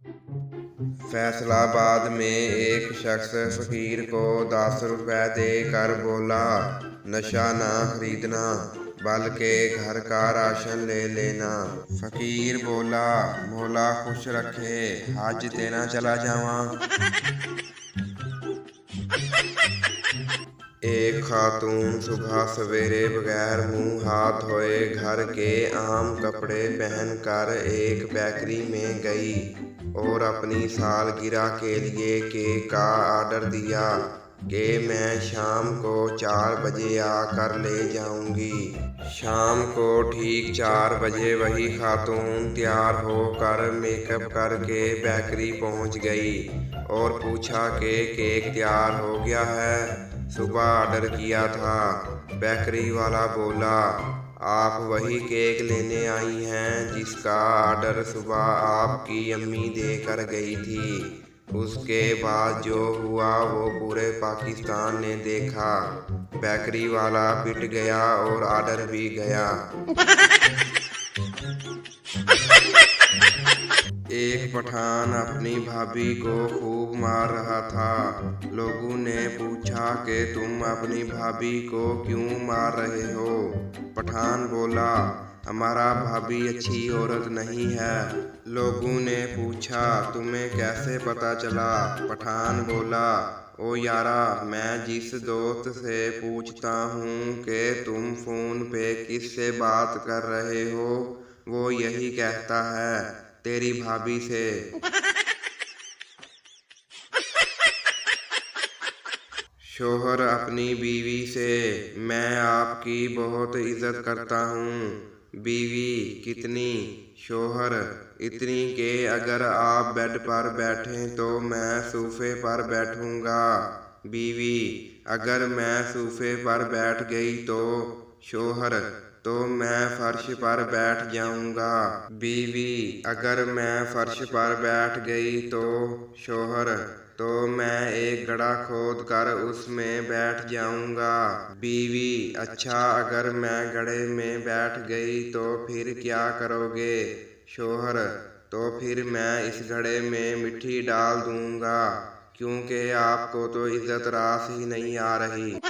फैसलाबाद में एक शख्स फकीर को 10 रुपए देकर बोला, नशा ना खरीदना बल्कि घर का राशन ले लेना। फकीर बोला, मौला खुश रखे, हज देना चला जावा। एक खातून सुबह सवेरे बगैर मुंह हाथ धोए घर के आम कपड़े पहनकर एक बेकरी में गई और अपनी सालगिरह के लिए केक का ऑर्डर दिया कि मैं शाम को 4 बजे आकर ले जाऊंगी। शाम को ठीक 4 बजे वही खातून तैयार होकर मेकअप करके बेकरी पहुंच गई और पूछा कि केक तैयार हो गया है, सुबह ऑर्डर किया था। बेकरी वाला बोला, आप वही केक लेने आई हैं जिसका ऑर्डर सुबह आपकी अम्मी देकर गई थी। उसके बाद जो हुआ वो पूरे पाकिस्तान ने देखा। बेकरी वाला पिट गया और ऑर्डर भी गया। एक पठान अपनी भाभी को खूब मार रहा था। लोगों ने पूछा कि तुम अपनी भाभी को क्यों मार रहे हो? पठान बोला, हमारा भाभी अच्छी औरत नहीं है। लोगों ने पूछा, तुम्हें कैसे पता चला? पठान बोला, ओ यारा, मैं जिस दोस्त से पूछता हूँ कि तुम फोन पे किससे बात कर रहे हो, वो यही कहता है, तेरी भाभी से। शोहर अपनी बीवी से, मैं आपकी बहुत इज्जत करता हूँ। बीवी, कितनी? शोहर, इतनी कि अगर आप बेड पर बैठें तो मैं सोफे पर बैठूंगा। बीवी, अगर मैं सोफे पर बैठ गई तो? शोहर, तो मैं फर्श पर बैठ जाऊंगा। बीवी, अगर मैं फर्श पर बैठ गई तो? शोहर, तो मैं एक गड्ढा खोद कर उसमें बैठ जाऊंगा। बीवी, अच्छा, अगर मैं गड्ढे में बैठ गई तो फिर क्या करोगे? शोहर, तो फिर मैं इस गड्ढे में मिट्टी डाल दूंगा, क्योंकि आपको तो इज्जत रास ही नहीं आ रही।